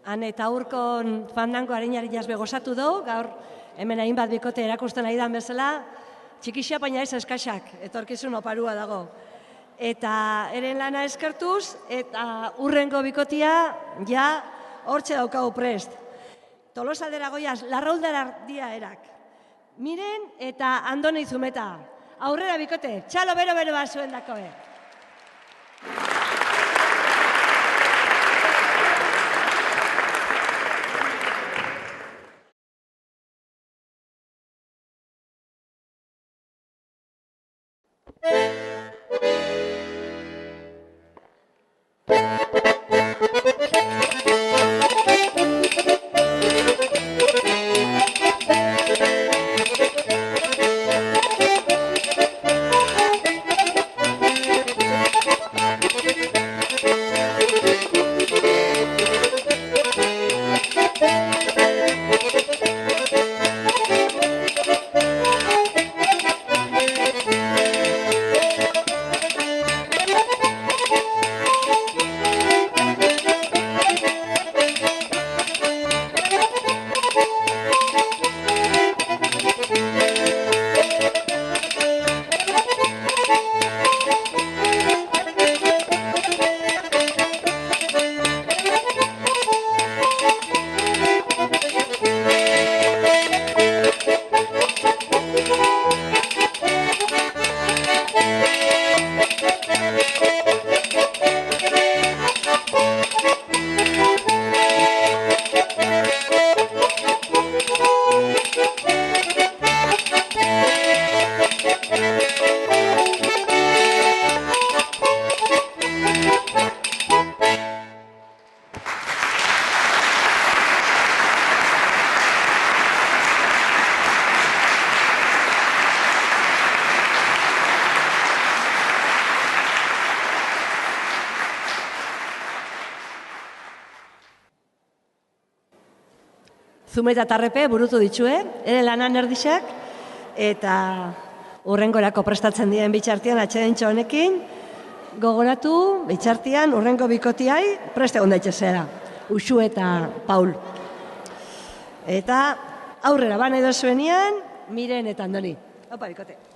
Han eta aurkon fandango harinari jazbe gozatu dugu, gaur hemen hainbat bikote erakusten ari dan bezala, txikixia baina ez eskaxak, etorkizun oparua dago. Eta eren lana eskertuz, eta urrengo bikotia, ja, hortxe daukagu prest. Tolosaldera goiaz, larrauldara dia erak. Miren eta Andoni Zumeta. Aurrera bikote, txalo bero-bero bat zuen dako. Zumeta eta Arrepe burutu ditxue, ere lanan erdixak, eta urrengorako prestatzen diren bitxartian atxedentxo honekin, gogoratu bitxartian urrengo bikotiai preste egon daitezera, Uxu eta Paul. Eta aurrera ban edo zuenian, Miren eta Andoni. Opa, bikote.